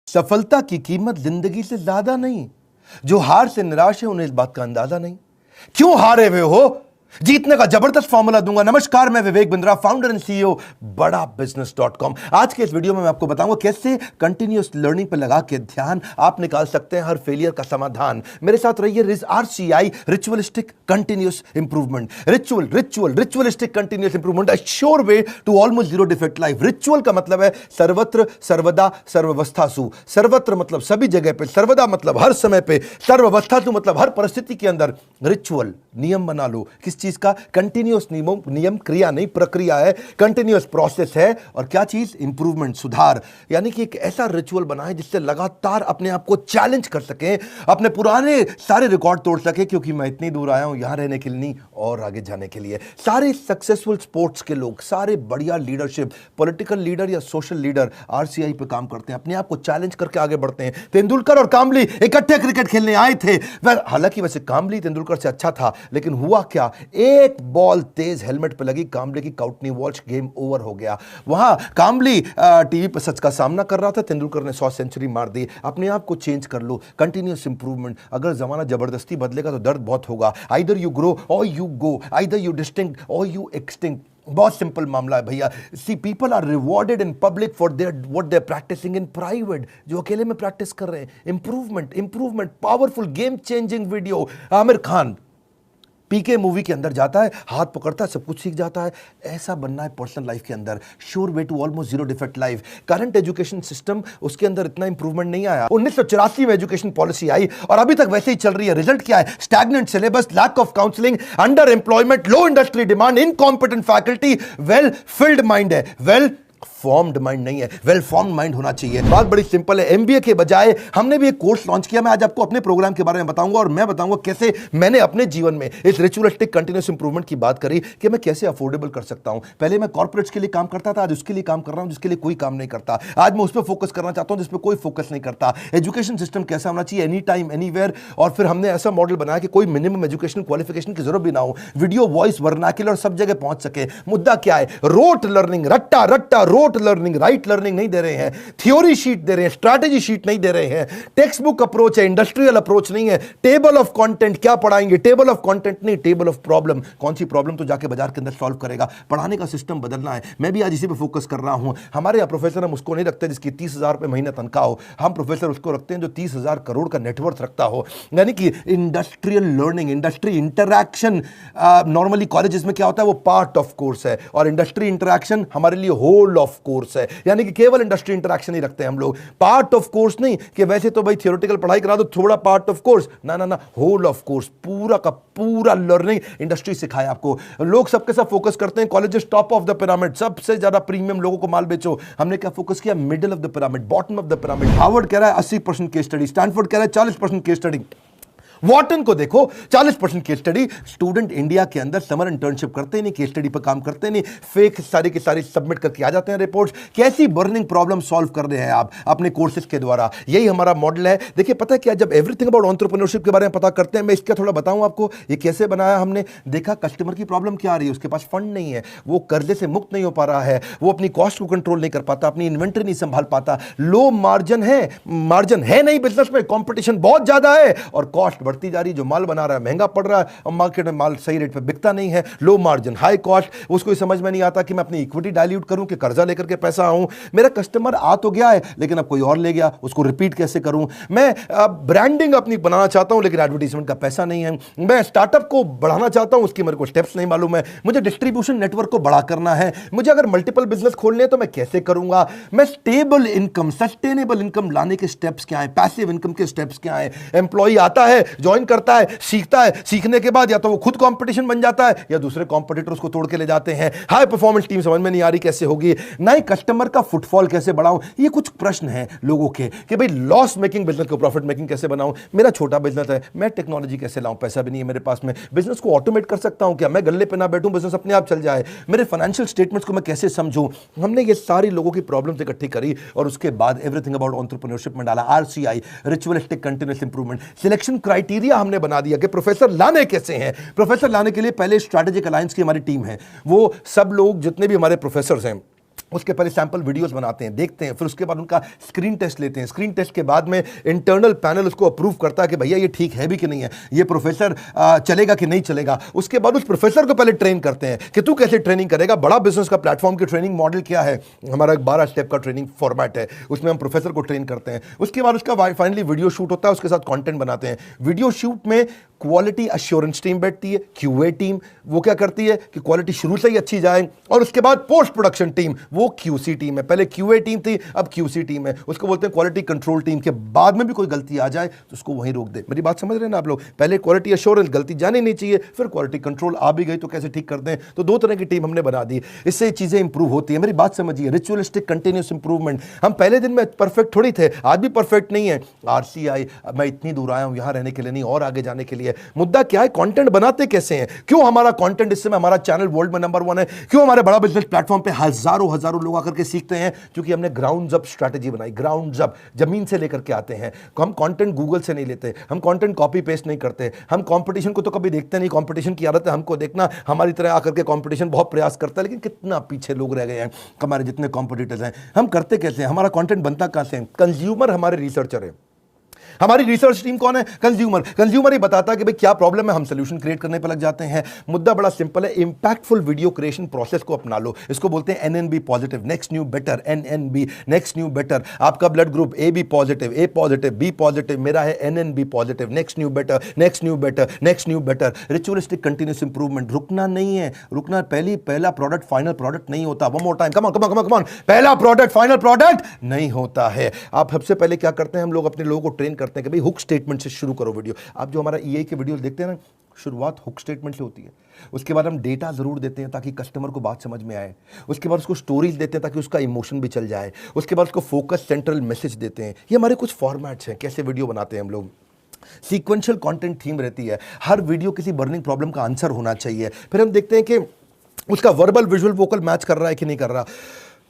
सफलता की कीमत जिंदगी से ज्यादा नहीं। जो हार से निराश है उन्हें इस बात का अंदाजा नहीं। क्यों हारे हुए हो? जीतने का जबरदस्त फॉर्मूला दूंगा। नमस्कार, मैं Vivek Bindra, founder and CEO बड़ा बिजनेस.com। आज के इस वीडियो में मैं आपको बताऊंगा कैसे कंटिन्यूअस लर्निंग पर लगा के ध्यान आप निकाल सकते हैं हर फेलियर का समाधान। मेरे साथ रहिए। RCI, ritualistic continuous improvement. Ritualistic continuous improvement, a sure way to almost zero defect life. Ritual का मतलब है सर्वत्र, सर्वदा, सर्वावस्थासु। सर्वत्र मतलब सभी जगह पे, सर्वदा मतलब हर समय पे, सर्वावस्थासु मतलब हर परिस्थिति के अंदर। रिचुअल नियम बना लो। किस चीज का? कंटिन्यूअस नियम, क्रिया नहीं प्रक्रिया है, कंटिन्यूअस प्रोसेस है। और क्या चीज? इंप्रूवमेंट, सुधार। यानी कि एक ऐसा रिचुअल बनाए जिससे लगातार अपने आप को चैलेंज कर सके, अपने पुराने सारे रिकॉर्ड तोड़ सके। क्योंकि मैं इतनी दूर आया हूं यहां रहने के लिए नहीं, और आगे जाने के लिए। सारे सक्सेसफुल स्पोर्ट्स के लोग, सारे बढ़िया लीडरशिप, पॉलिटिकल लीडर या सोशल लीडर RCI पे काम करते हैं, अपने आप को चैलेंज करके आगे बढ़ते हैं। तेंदुलकर और कामली इकट्ठे क्रिकेट खेलने आए थे। हालांकि वैसे कामली तेंदुलकर से अच्छा था, लेकिन हुआ क्या? एक बॉल तेज हेलमेट पे लगी, कामले की काउटनी वॉच, गेम ओवर हो गया। वहां कामली टीवी पर सच का सामना कर रहा था, तेंदुलकर ने 100 सेंचुरी मार दी। अपने आप को चेंज कर लो, कंटिन्यूअस इंप्रूवमेंट। अगर जमाना जबरदस्ती बदलेगा तो दर्द बहुत होगा। Either you grow or you go, either you distinct or you extinct. बहुत सिंपल मामला है भैया। See people are rewarded in public for their what they are practicing in private. जो अकेले में प्रैक्टिस कर रहे हैं, improvement, powerful game changing video. Aamir Khan PK movie के अंदर जाता है, हाथ पकड़ता है, सब कुछ सीख जाता है। ऐसा बनना है पर्सनल लाइफ के अंदर। Sure way to almost zero defect life. Current education system, उसके अंदर इतना इंप्रूवमेंट नहीं आया। 1984 में एजुकेशन पॉलिसी आई और अभी तक वैसे ही चल रही है। रिजल्ट क्या है? Stagnant syllabus, lack of counselling, under employment, low industry demand, incompetent faculty. Well filled mind है, वेल फॉर्म्ड माइंड नहीं है, वेल फॉर्म्ड माइंड होना चाहिए। बात बड़ी सिंपल है। MBA के बजाय हमने भी एक कोर्स लॉन्च किया। मैं आज आपको अपने प्रोग्राम के बारे में बताऊंगा और मैं बताऊंगा कैसे मैंने अपने जीवन में इस रिचुअलिस्टिक कंटिन्यूअस इंप्रूवमेंट की बात करी कि मैं कैसे अफोर्डेबल कर सकता हूं। पहले मैं कॉर्पोरेट्स के लिए काम करता था, आज उसके लिए काम कर रहा हूं जिसके लिए कोई काम नहीं करता। आज मैं उस पर फोकस करना चाहता हूं जिस पर कोई फोकस नहीं करता। एजुकेशन सिस्टम कैसा होना चाहिए? Any time anywhere. और फिर हमने ऐसा मॉडल बनाया कि कोई मिनिमम एजुकेशन क्वालिफिकेशन की जरूरत भी ना हो। वीडियो, वॉइस, वर्नाक्युलर सब जगह पहुंच सके। मुद्दा क्या है? रोट लर्निंग, रट्टा रोट लर्निंग, राइट लर्निंग नहीं दे रहे हैं। थ्योरी शीट दे रहे हैं, स्ट्रैटेजी शीट नहीं दे रहे हैं। टेक्स्ट बुक अप्रोच है, इंडस्ट्रियल अप्रोच नहीं है। टेबल ऑफ कंटेंट क्या पढ़ाएंगे? टेबल ऑफ कंटेंट नहीं, टेबल ऑफ प्रॉब्लम। कौन सी प्रॉब्लम तो जाके बाजार के अंदर सॉल्व करेगा। पढ़ाने का सिस्टम बदलना है। मैं भी आज इसी पे फोकस कर रहा हूं। हमारे यहाँ प्रोफेसर हम उसको नहीं रखते जिसकी 30,000 रुपए महीने तनख्वाह हो। हम प्रोफेसर उसको रखते हैं जो 30,000 करोड़ का नेटवर्थ रखता हो। यानी कि industrial learning, industry interaction. Normally colleges में क्या होता है? वो पार्ट ऑफ कोर्स है, और इंडस्ट्री इंटरैक्शन हमारे लिए होल ऑफ कोर्स है। यानी कि केवल इंडस्ट्री इंटरैक्शन ही रखते हैं हम लोग, पार्ट ऑफ कोर्स नहीं कि वैसे तो भाई थियोरेटिकल पढ़ाई करा दो, थोड़ा पार्ट ऑफ कोर्स। ना, होल ऑफ कोर्स, पूरा का पूरा लर्निंग इंडस्ट्री सिखाए आपको। लोग सबके सब फोकस करते हैं colleges top of the pyramid, सबसे ज्यादा प्रीमियम लोगों को माल बेचो। हमने क्या फोकस किया? Middle of the pyramid, bottom of the pyramid. Harvard कह रहा है 80% केस स्टडी, स्टैनफोर्ड कह रहा है 40% केस स्टडी। वॉटन को देखो 40% केस स्टडी। स्टूडेंट इंडिया के अंदर समर इंटर्नशिप करते नहीं, केस स्टडी पर काम करते नहीं, फेक सारी की सारी सबमिट करके आ जाते हैं रिपोर्ट्स। कैसी बर्निंग प्रॉब्लम सॉल्व कर रहे हैं आप अपने कोर्सेज के द्वारा? यही हमारा मॉडल है। देखिए पता है क्या, जब एवरीथिंग अबाउट एंटरप्रेन्योरशिप के बारे में पता करते हैं, मैं इसका थोड़ा बताऊं आपको ये कैसे बनाया हमने। देखा कस्टमर की प्रॉब्लम क्या आ रही है, उसके पास फंड नहीं है, वो कर्जे से मुक्त नहीं हो पा रहा है, वो अपनी कॉस्ट को कंट्रोल नहीं कर पाता, अपनी इन्वेंटरी नहीं संभाल पाता, लो मार्जिन है नहीं बिजनेस में, कॉम्पिटिशन बहुत ज्यादा है और कॉस्ट बढ़ती जा रही है। जो माल बना रहा है महंगा पड़ रहा है और मार्केट में माल सही रेट पे बिकता नहीं है। Low margin, high cost. उसको समझ में नहीं आता कि मैं अपनी इक्विटी डाइल्यूट करूं कि कर्जा लेकर के पैसा आऊं। मेरा कस्टमर आ तो गया है लेकिन अब कोई और ले गया, उसको रिपीट कैसे करूं। मैं ब्रांडिंग अपनी बनाना चाहता हूं लेकिन एडवर्टाइजमेंट का पैसा नहीं है। मैं स्टार्टअप को बढ़ाना चाहता हूं, उसकी मेरे को स्टेप्स नहीं मालूम है। मुझे डिस्ट्रीब्यूशन नेटवर्क को बड़ा करना है। मुझे अगर मल्टीपल बिजनेस खोलने हैं तो मैं कैसे करूंगा। मैं स्टेबल इनकम, सस्टेनेबल इनकम लाने के स्टेप्स क्या है, पैसिव इनकम के स्टेप्स क्या है। एम्प्लॉय आता है, ज्वाइन करता है, सीखता है, सीखने के बाद या तो वो खुद कंपटीशन बन जाता है या दूसरे कंपटीटर उसको तोड़ के ले जाते हैं। हाई परफॉर्मेंस टीम समझ में नहीं आ रही कैसे होगी। नए कस्टमर का फुटफॉल कैसे बढ़ाऊं, ये कुछ प्रश्न हैं लोगों के कि भाई लॉस मेकिंग बिजनेस को प्रॉफिट मेकिंग कैसे बनाऊं। मेरा छोटा बिजनेस है, मैं टेक्नोलॉजी कैसे लाऊं, पैसा भी नहीं है मेरे पास में। बिजनेस को ऑटोमेट कर सकता हूं क्या? मैं गल्ले पे ना बैठूं, बिजनेस अपने आप चल जाए। मेरे फाइनेंशियल स्टेटमेंट्स को मैं कैसे समझूं। हमने ये सारी लोगों की प्रॉब्लम्स इकट्ठी करी और उसके बाद एवरीथिंग अबाउट एंटरप्रेन्योरशिप में डाला। RCI, ritualistic continuous improvement. Selection criteria हमने बना दिया कि प्रोफेसर लाने कैसे हैं। प्रोफेसर लाने के लिए पहले स्ट्रैटेजिक अलायंस की हमारी टीम है। वो सब लोग जितने भी हमारे प्रोफेसर हैं उसके पहले सैंपल वीडियोस बनाते हैं, देखते हैं, फिर उसके बाद उनका स्क्रीन टेस्ट लेते हैं। स्क्रीन टेस्ट के बाद में इंटरनल पैनल उसको अप्रूव करता है कि भैया ये ठीक है भी कि नहीं है, ये प्रोफेसर चलेगा कि नहीं चलेगा। उसके बाद उस प्रोफेसर को पहले ट्रेन करते हैं कि तू कैसे ट्रेनिंग करेगा। बड़ा बिजनेस का प्लेटफॉर्म की ट्रेनिंग मॉडल क्या है, हमारा एक 12 स्टेप का ट्रेनिंग फॉर्मेट है, उसमें हम प्रोफेसर को ट्रेन करते हैं। उसके बाद उसका फाइनली वीडियो शूट होता है, उसके साथ कंटेंट बनाते हैं। वीडियो शूट में क्वालिटी अश्योरेंस टीम बैठती है, क्यूए टीम, वो क्या करती है कि क्वालिटी शुरू से ही अच्छी जाए। और उसके बाद पोस्ट प्रोडक्शन टीम, वो क्यूसी टीम है। पहले क्यूए टीम थी, अब क्यूसी टीम है, उसको बोलते हैं क्वालिटी कंट्रोल टीम। के बाद में भी कोई गलती आ जाए तो उसको वहीं रोक दे। मेरी बात समझ रहे हैं ना आप लोग? पहले क्वालिटी अश्योरेंस, गलती जानी नहीं चाहिए, फिर क्वालिटी कंट्रोल आ भी गई तो कैसे ठीक करते हैं। तो 2 तरह की टीम हमने बना दी, इससे चीजें इंप्रूव होती है। मेरी बात समझिए, रिचुअलिस्टिक कंटिन्यूस इंप्रूवमेंट। हम पहले दिन में परफेक्ट थोड़ी थे, आज भी परफेक्ट नहीं है। आरसीआई, मैं इतनी दूर आया हूं यहां रहने के लिए नहीं, और आगे जाने के लिए। मुद्दा क्या है, कंटेंट बनाते कैसे हैं? क्यों हमारा कंटेंट, इस समय हमारा चैनल वर्ल्ड में नंबर 1 है? क्यों हमारे बड़ा बिजनेस प्लेटफॉर्म पे हजारों लोग आकर के सीखते हैं? क्योंकि हमने ग्राउंड अप स्ट्रेटजी बनाई। ग्राउंड अप, जमीन से लेकर के आते हैं। हम कंटेंट गूगल से नहीं लेते, हम कंटेंट कॉपी पेस्ट नहीं करते, हम कंपटीशन को तो कभी देखते नहीं। कंपटीशन की आदत है हमको देखना, हमारी तरह आकर के कंपटीशन बहुत प्रयास करता है, लेकिन कितना पीछे लोग रह गए हैं हमारे जितने कॉम्पिटिटर्स हैं। हम करते कैसे हैं, हमारा कंटेंट बनता कैसे है? कंज्यूमर हमारे रिसर्चर है। हमारी रिसर्च टीम कौन है? कंज्यूमर। कंज्यूमर ही बताता है कि भाई क्या प्रॉब्लम है, हम सोल्यूशन क्रिएट करने पर लग जाते हैं। मुद्दा बड़ा सिंपल है, इंपैक्टफुल वीडियो क्रिएशन प्रोसेस को अपना लो। इसको बोलते हैं NNB positive, next new better. NNB, next new better. आपका blood group A B positive, A positive, B positive, मेरा है NNB positive. Next new better, next new better, next new better. Ritualistic continuous improvement. रुकना नहीं है, रुकना। पहला product final product नहीं होता। One more time, come on come on come on come on. पहला प्रोडक्ट फाइनल प्रोडक्ट नहीं होता है। आप सबसे पहले क्या करते हैं, हम लोग अपने लोगों को ट्रेन करते हैं कि भाई हुक स्टेटमेंट से शुरू करो वीडियो। आप जो हमारा ईआई के वीडियो देखते हैं ना, शुरुआत हुक स्टेटमेंट से होती है। उसके बाद हम डेटा जरूर देते हैं ताकि कस्टमर को बात समझ में आए। उसके बाद उसको स्टोरीज देते हैं ताकि उसका इमोशन भी चल जाए। उसके बाद उसको फोकस सेंट्रल मैसेज देते हैं। ये हमारे कुछ फॉर्मेट्स हैं कैसे वीडियो बनाते हैं हम लोग। सीक्वेंशियल कंटेंट थीम रहती है, हर वीडियो किसी बर्निंग प्रॉब्लम का आंसर होना चाहिए। फिर हम देखते हैं कि उसका वर्बल विजुअल वोकल मैच कर रहा है कि नहीं कर रहा,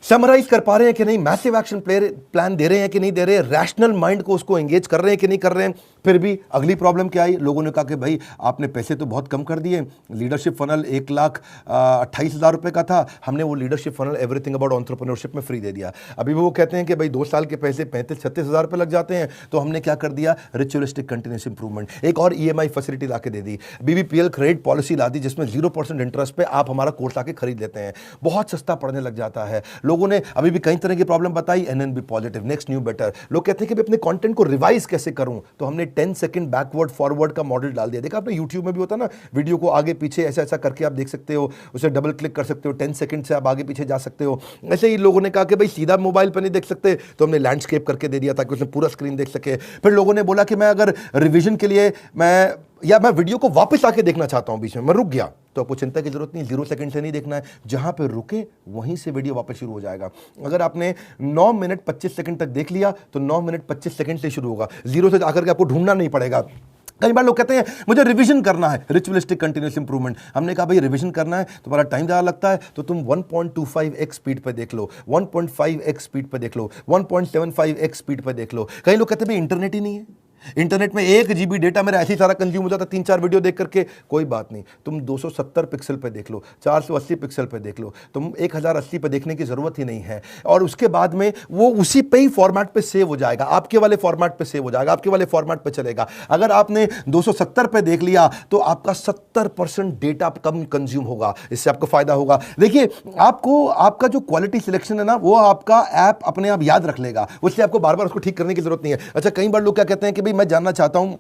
समराइज कर पा रहे हैं कि नहीं, मैसिव एक्शन प्लान दे रहे हैं कि नहीं दे रहे, रैशनल माइंड को उसको एंगेज कर रहे हैं कि नहीं कर रहे हैं। फिर भी अगली प्रॉब्लम क्या आई, लोगों ने कहा कि भाई आपने पैसे तो बहुत कम कर दिए। लीडरशिप फनल 1,28,000 रुपए का था, हमने वो leadership funnel everything about entrepreneurship में फ्री दे दिया। अभी वो कहते हैं कि भाई 2 साल के पैसे 35-36,000 रुपए लग जाते हैं। तो हमने क्या कर दिया, रिचुअलिस्टिक कंटिन्यूस इंप्रूवमेंट। एक और ईएमआई फैसिलिटी ला के दे दी, बीबीपीएल क्रेडिट पॉलिसी ला दी, जिसमें 0% इंटरेस्ट पे आप हमारा कोर्स आके खरीद लेते हैं। बहुत सस्ता पड़ने लग जाता है। लोगों ने अभी भी कई तरह की प्रॉब्लम बताई, NNB positive, next new better. लोग कहते हैं कि अपने कंटेंट को रिवाइज कैसे करूं, तो हमने 10 सेकंड बैकवर्ड फॉरवर्ड का मॉडल डाल दिया। देखा आपने यूट्यूब में भी होता ना, वीडियो को आगे पीछे ऐसा ऐसा करके आप देख सकते हो, उसे डबल क्लिक कर सकते हो, 10 सेकंड से आप आगे पीछे जा सकते हो। ऐसे ही लोगों ने कहा कि भाई सीधा मोबाइल पर नहीं देख सकते, तो हमने लैंडस्केप करके दे दिया ताकि उसने पूरा स्क्रीन देख सके। फिर लोगों ने बोला कि मैं अगर रिवीजन के लिए मैं वीडियो को वापस आके देखना चाहता हूं, बीच में मैं रुक गया, तो आपको चिंता की जरूरत नहीं, 0 सेकंड से नहीं देखना है, जहां पे रुके वहीं से वीडियो वापस शुरू हो जाएगा। अगर आपने 9 मिनट 25 सेकंड तक देख लिया तो 9 मिनट 25 सेकंड से शुरू होगा, 0 से आकर के आपको ढूंढना नहीं पड़ेगा। कई बार लोग कहते हैं मुझे रिवीजन करना है, रिचुअलिस्टिक कंटिन्यूस इंप्रूवमेंट। हमने कहा भाई रिवीजन करना है, तुम्हारा टाइम ज़्यादा लगता है तो तुम 1.25x स्पीड पे देख लो, 1.5x स्पीड पे देख लो, 1.75x स्पीड पे देख लो। कई लोग कहते हैं भाई इंटरनेट ही नहीं है, इंटरनेट में 1 GB डेटा मेरा ऐसे ही सारा कंज्यूम हो जाता, 3-4 वीडियो देख करके। कोई बात नहीं, तुम 270 पिक्सल पे देख लो, 480 पिक्सल पे देख लो, तुम 1080 पे देखने की जरूरत ही नहीं है। और उसके बाद में वो उसी पे ही फॉर्मेट पे सेव हो जाएगा, आपके वाले फॉर्मेट पे सेव हो जाएगा, आपके वाले फॉर्मेट पे चलेगा। अगर आपने 270 पे देख लिया तो आपका 70% डेटा कम कंज्यूम होगा, इससे आपको फायदा होगा। देखिए आपको आपका जो क्वालिटी सिलेक्शन है ना, वो आपका ऐप अपने आप याद रख लेगा, उससे आपको बार बार उसको ठीक करने की जरूरत नहीं है। अच्छा, कई बार लोग क्या कहते हैं कि मैं जानना चाहता हूं,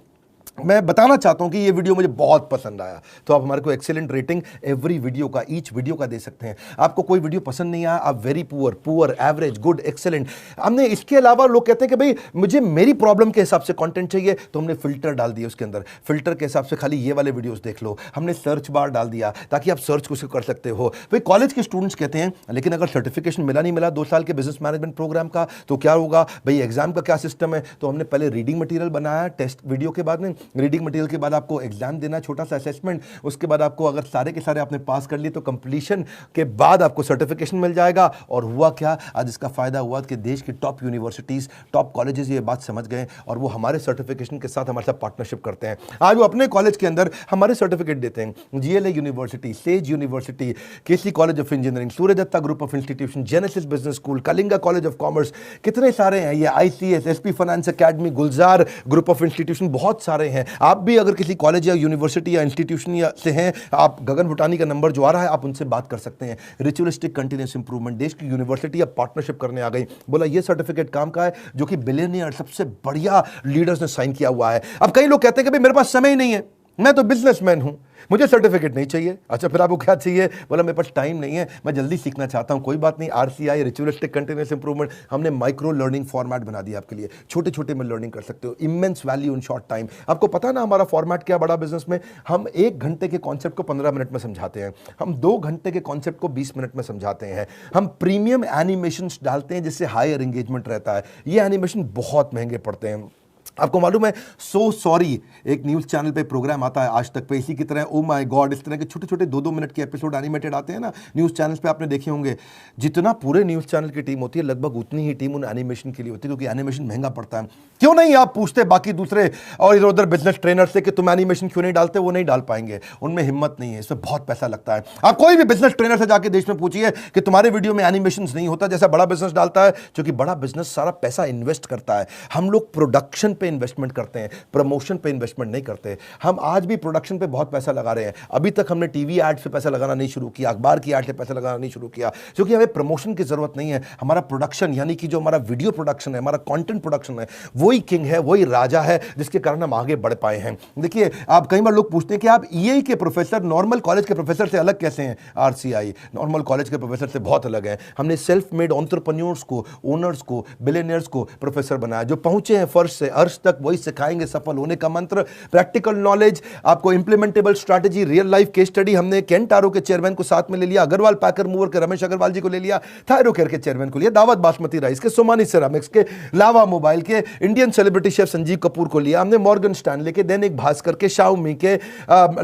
मैं बताना चाहता हूं कि ये वीडियो मुझे बहुत पसंद आया, तो आप हमारे को एक्सीलेंट रेटिंग एवरी वीडियो का, ईच वीडियो का दे सकते हैं। आपको कोई वीडियो पसंद नहीं आया, आप very poor, poor, average, good, excellent. हमने इसके अलावा लोग कहते हैं कि भाई मुझे मेरी प्रॉब्लम के हिसाब से कंटेंट चाहिए, तो हमने फिल्टर डाल दिया उसके अंदर, फिल्टर के हिसाब से खाली ये वाले वीडियोस देख लो। हमने सर्च बार डाल दिया ताकि आप सर्च कुछ कर सकते हो। भाई कॉलेज के स्टूडेंट्स कहते हैं लेकिन अगर सर्टिफिकेशन मिला नहीं मिला 2 साल के बिजनेस मैनेजमेंट प्रोग्राम का, तो क्या होगा भाई, एग्जाम का क्या सिस्टम है। तो हमने पहले रीडिंग मटेरियल बनाया टेस्ट वीडियो के बाद में, रीडिंग मटेरियल के बाद आपको एग्जाम देना, छोटा सा असेसमेंट, उसके बाद आपको अगर सारे के सारे आपने पास कर लिए तो कंप्लीशन के बाद आपको सर्टिफिकेशन मिल जाएगा। और हुआ क्या, आज इसका फायदा हुआ कि देश की टॉप यूनिवर्सिटीज, टॉप कॉलेजेस ये बात समझ गए और वो हमारे सर्टिफिकेशन के साथ हमारे साथ पार्टनरशिप करते हैं। आज वो अपने कॉलेज के अंदर हमारे सर्टिफिकेट देते हैं। GLA university, Sage university, KC college of engineering, Surya Datta group of institution, Genesis business school, Kalinga college of commerce, कितने सारे हैं ये, ICS, SP finance academy, Gulzar group of institution, बहुत सारे हैं। आप भी अगर किसी कॉलेज या यूनिवर्सिटी या इंस्टीट्यूशन से हैं, आप गगन भुटानी का नंबर जो आ रहा है आप उनसे बात कर सकते हैं। रिचुअलिस्टिक कंटिन्यूअस इंप्रूवमेंट, देश की यूनिवर्सिटी अब पार्टनरशिप करने आ गई। बोला ये सर्टिफिकेट काम का है जो कि बिलियनियर सबसे बढ़िया लीडर्स ने साइन किया हुआ है। अब कई लोग कहते हैं कि भाई मेरे पास समय ही नहीं है, मैं तो बिजनेसमैन हूं, मुझे सर्टिफिकेट नहीं चाहिए। अच्छा फिर आपको क्या चाहिए? बोला मेरे पास टाइम नहीं है, मैं जल्दी सीखना चाहता हूं। कोई बात नहीं, आरसीआई, रिचुअलिस्टिक कंटिन्यूअस इंप्रूवमेंट, हमने माइक्रो लर्निंग फॉर्मेट बना दिया आपके लिए। छोटे छोटे में लर्निंग कर सकते हो, immense value in short time. आपको पता ना हमारा फॉर्मेट क्या बड़ा बिजनेस में, हम 1 घंटे के कॉन्सेप्ट को 15 मिनट में समझाते हैं, हम 2 घंटे के कॉन्सेप्ट को 20 मिनट में समझाते हैं, हम प्रीमियम एनिमेशन डालते हैं जिससे हायर एंगेजमेंट रहता है। ये एनिमेशन बहुत महंगे पड़ते हैं। आपको मालूम है, सो सॉरी एक न्यूज़ चैनल पे प्रोग्राम आता है आज तक पे, इसी की तरह ओ माय गॉड, इस तरह के छोटे छोटे 2-2 मिनट के एपिसोड एनिमेटेड आते हैं ना न्यूज़ चैनल्स पे, आपने देखे होंगे। जितना पूरे न्यूज़ चैनल की टीम होती है लगभग उतनी ही टीम उन एनिमेशन के लिए होती है, क्योंकि एनिमेशन महंगा पड़ता है। क्यों नहीं आप पूछते बाकी दूसरे और इधर उधर बिजनेस ट्रेनर से कि तुम एनिमेशन क्यों नहीं डालते? वो नहीं डाल पाएंगे, उनमें हिम्मत नहीं है, इसमें बहुत पैसा लगता है। आप कोई भी बिजनेस ट्रेनर से जाके देश में पूछिए कि तुम्हारे वीडियो में एनिमेशन नहीं होता जैसा बड़ा बिजनेस डालता है, क्योंकि बड़ा बिजनेस सारा पैसा इन्वेस्ट करता है। हम लोग प्रोडक्शन पे इन्वेस्टमेंट करते हैं, प्रमोशन पे इन्वेस्टमेंट नहीं करते। हम आज भी प्रोडक्शन पे बहुत पैसा लगा रहे हैं। अभी तक हमने टीवी एड से पैसा लगाना नहीं शुरू किया, अखबार की एड से पैसा लगाना नहीं शुरू किया, क्योंकि हमें प्रमोशन की जरूरत नहीं है। हमारा प्रोडक्शन यानी कि जो हमारा वीडियो प्रोडक्शन है, हमारा कंटेंट प्रोडक्शन है, वही किंग है, वही राजा है, जिसके कारण हम आगे बढ़ पाए हैं। देखिए, आप कई बार लोग पूछते हैं कि आप ईए के प्रोफेसर नॉर्मल कॉलेज के प्रोफेसर से अलग कैसे हैं? आरसीआई नॉर्मल कॉलेज के प्रोफेसर से बहुत अलग है। हमने सेल्फ मेड एंटरप्रेन्योर्स को, ओनर्स को, बिलियनियर्स को प्रोफेसर बनाया, जो पहुंचे हैं फर्श से अर्श तक, वही सिखाएंगे सफल होने का मंत्र। प्रैक्टिकल नॉलेज, आपको implementable strategy, real life case study. हमने केंटारो के चेयरमैन को साथ में ले लिया, अग्रवाल पैकर मूवर के रमेश अग्रवाल जी को ले लिया, थायरोकेयर के चेयरमैन को लिया, दावत बासमती राइस के, सोमानी सिरामिक्स के, लावा मोबाइल के, Indian celebrity chef Sanjeev Kapoor को लिया हमने, मॉर्गन स्टैनले के, दैनिक भास्कर के, शाओमी के,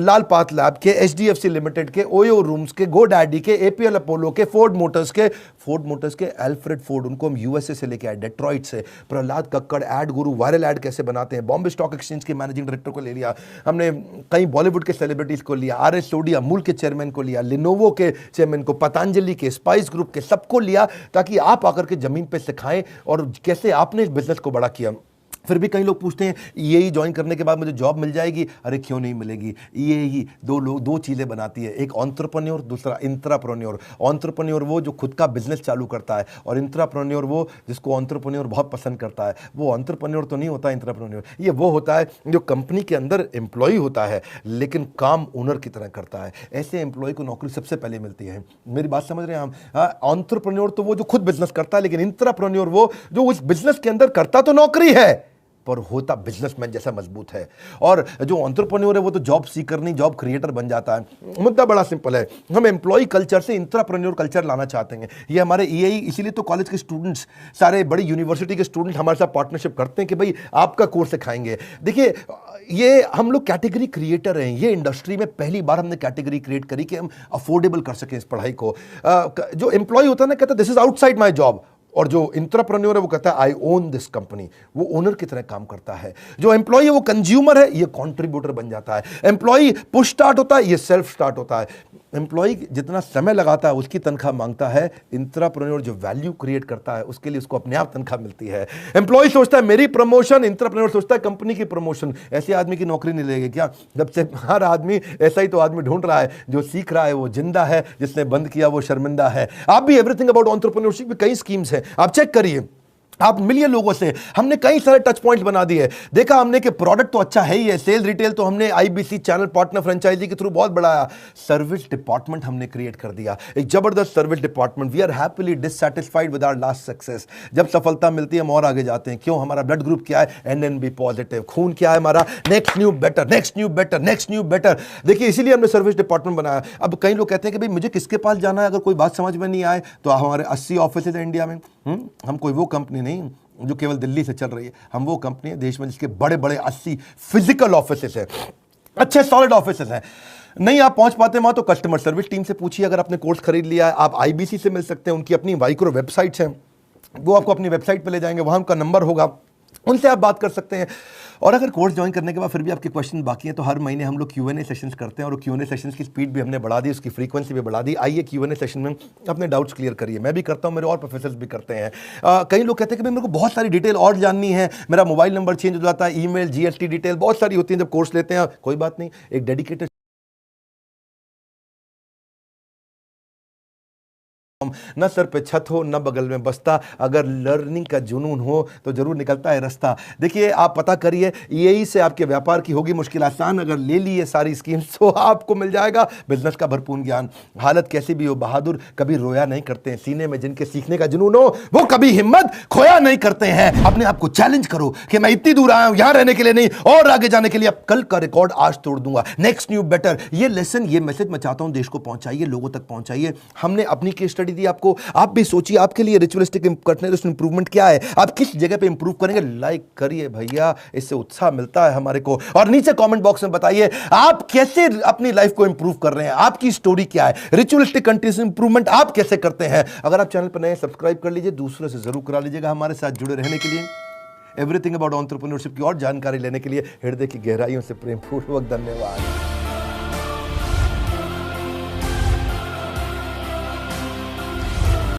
लाल पात लैब के, एचडीएफसी लिमिटेड के, ओयो रूम्स के, गो डैडी के, एपीएल अपोलो के, फोर्ड मोटर्स के एल्फ्रेड फोर्ड, उनको हम यूएसए से लेके आए, डेट्रॉइट से। प्रहलाद कक्कड़, एड गुरु, वायरल एड कैसे बनाते हैं, बॉम्बे स्टॉक एक्सचेंज के मैनेजिंग डायरेक्टर को ले लिया हमने, कई बॉलीवुड के सेलिब्रिटीज को लिया, आरएस सोडी अमूल के चेयरमैन को लिया, लिनोवो के चेयरमैन को, पतंजलि के, स्पाइस ग्रुप के, सबको लिया ताकि आप आकर के जमीन पे सिखाएं और कैसे आपने इस बिजनेस को बड़ा किया। फिर भी कई लोग पूछते हैं ईएई ज्वाइन करने के बाद मुझे जॉब मिल जाएगी? अरे क्यों नहीं मिलेगी। ईएई दो चीज़ें बनाती है, एक एंटरप्रेन्योर, दूसरा इंट्राप्रेन्योर। एंटरप्रेन्योर वो जो खुद का बिजनेस चालू करता है, और इंट्राप्रेन्योर वो जिसको एंटरप्रेन्योर बहुत पसंद करता है। वो एंटरप्रेन्योर तो नहीं होता इंट्राप्रेन्योर, ये वो होता है जो कंपनी के अंदर एम्प्लॉय होता है लेकिन काम ओनर की तरह करता है। ऐसे एम्प्लॉय को नौकरी सबसे पहले मिलती है। मेरी बात समझ रहे हैं हम? एंटरप्रेन्योर तो वो जो खुद बिजनेस करता है, लेकिन इंट्राप्रेन्योर वो जो उस बिजनेस के अंदर करता तो नौकरी है पर होता बिजनेसमैन जैसा मजबूत है। और जो एंटरप्रेन्योर है वो तो जॉब सीकर नहीं, जॉब क्रिएटर बन जाता है। मुद्दा बड़ा सिंपल है, हम एम्प्लॉय कल्चर से इंट्राप्रेन्योर कल्चर लाना चाहते हैं। ये हमारे ईएई, इसीलिए तो कॉलेज के स्टूडेंट्स, सारे बड़ी यूनिवर्सिटी के स्टूडेंट हमारे साथ पार्टनरशिप करते हैं कि भाई आपका कोर्स सिखाएंगे। देखिए, ये हम लोग कैटेगरी क्रिएटर हैं। ये इंडस्ट्री में पहली बार हमने कैटेगरी क्रिएट करी कि हम अफोर्डेबल कर सकें इस पढ़ाई को। जो एम्प्लॉय होता है ना, कहता है this is outside my job, और जो इंट्राप्रेन्योर है वो कहता है आई ओन दिस कंपनी, वो ओनर की तरह काम करता है। जो एम्प्लॉय है वो कंज्यूमर है, ये कंट्रीब्यूटर बन जाता है। एम्प्लॉय पुश स्टार्ट होता है, ये सेल्फ स्टार्ट होता है। एम्प्लॉय जितना समय लगाता है उसकी तनख्वाह मांगता है, इंट्राप्रेन्योर जो वैल्यू क्रिएट करता है उसके लिए उसको अपने आप तनख्वाह मिलती है। एम्प्लॉय सोचता है मेरी प्रमोशन, इंट्राप्रेन्योर सोचता है कंपनी की प्रमोशन। ऐसे आदमी की नौकरी नहीं लगेगी क्या? जब से हर आदमी ऐसा ही तो आदमी ढूंढ रहा है, जो सीख रहा है वो जिंदा है, जिसने बंद किया वो शर्मिंदा है। आप भी एवरीथिंग अबाउट एंटरप्रेन्योरशिप में कई स्कीम्स हैं, आप चेक करिए। आप मिलिए लोगों से, हमने कई सारे टच पॉइंट्स बना दिए। देखा हमने कि प्रोडक्ट तो अच्छा है ही है, सेल रिटेल तो हमने आईबीसी चैनल पार्टनर फ्रेंचाइजी के थ्रू बहुत बढ़ाया। सर्विस डिपार्टमेंट हमने क्रिएट कर दिया, एक जबरदस्त service department. We are happily dissatisfied with our last success. जब सफलता मिलती है हम और आगे जाते हैं। क्यों? हमारा ब्लड ग्रुप क्या है? NNB positive. खून क्या है हमारा? Next new better, next new better, next new better. देखिए, इसीलिए हमने सर्विस डिपार्टमेंट बनाया। अब कई लोग कहते हैं कि भाई मुझे किसके पास जाना है अगर कोई बात समझ में नहीं आए? तो हमारे 80 ऑफिस है इंडिया में। हम कोई वो कंपनी नहीं जो केवल दिल्ली से चल रही है। हम वो कंपनी है देश में जिसके बड़े बड़े 80 फिजिकल ऑफिसेस हैं, अच्छे सॉलिड ऑफिसेस हैं। नहीं आप पहुंच पाते वहां तो कस्टमर सर्विस टीम से पूछिए। अगर आपने कोर्स खरीद लिया है, आप आईबीसी से मिल सकते हैं, उनकी अपनी माइक्रो वेबसाइट्स हैं, वो आपको अपनी वेबसाइट पे ले जाएंगे, वहां उनका नंबर होगा, उनसे आप बात कर सकते हैं। और अगर कोर्स ज्वाइन करने के बाद फिर भी आपके क्वेश्चन बाकी हैं तो हर महीने हम लोग Q&A सेशंस करते हैं, और Q&A सेशंस की स्पीड भी हमने बढ़ा दी, उसकी फ्रीक्वेंसी भी बढ़ा दी। आइए Q&A सेशन में अपने डाउट्स क्लियर करिए। मैं भी करता हूं, मेरे और प्रोफेसर्स भी करते हैं। कई लोग कहते हैं कि भाई मेरे को बहुत सारी डिटेल और जाननी है, मेरा मोबाइल नंबर चेंज हो जाता है, ईमेल, GST डिटेल बहुत सारी होती है जब कोर्स लेते हैं। कोई बात नहीं, एक डेडिकेटेड न सर पे छत हो न बगल में बस्ता, अगर लर्निंग का जुनून हो तो जरूर निकलता है रास्ता। देखिए आप पता करिए, यही से आपके व्यापार की होगी मुश्किल आसान। अगर ले ली ये सारी स्कीम्स तो आपको मिल जाएगा बिजनेस का भरपूर ज्ञान। हालत कैसी भी हो, बहादुर कभी रोया नहीं करते हैं, सीने में जिनके सीखने का जुनून हो वो कभी हिम्मत खोया नहीं करते हैं। अपने आप को चैलेंज करो कि मैं इतनी दूर आया हूं यहां रहने के लिए नहीं, और आगे जाने के लिए। अब कल का रिकॉर्ड आज तोड़ दूंगा, नेक्स्ट न्यू बेटर। ये लेसन, ये मैसेज मैं चाहता हूं देश को पहुंचाइए, लोगों तक पहुंचाइए। हमने अपनी केस स्टडी दी आपको, आप भी सोचिए आपके लिए रिचुअलिस्टिक कंटीन्यूअस इंप्रूवमेंट क्या है, आप किस जगह पे इंप्रूव करेंगे। लाइक करिए भैया, इससे उत्साह मिलता है हमारे को। और नीचे कमेंट बॉक्स में बताइए आप कैसे अपनी लाइफ को इंप्रूव कर रहे हैं, आपकी स्टोरी क्या है, रिचुअलिस्टिक कंटीन्यूअस इंप्रूवमेंट आप कैसे करते हैं। अगर आप चैनल पर नए, सब्सक्राइब कर लीजिए, दूसरों से जरूर करा लीजिएगा। हमारे साथ जुड़े रहने के लिए, एवरीथिंग अबाउट एंटरप्रेन्योरशिप की और जानकारी लेने के लिए हृदय की गहराइयों से प्रेमपूर्वक धन्यवाद।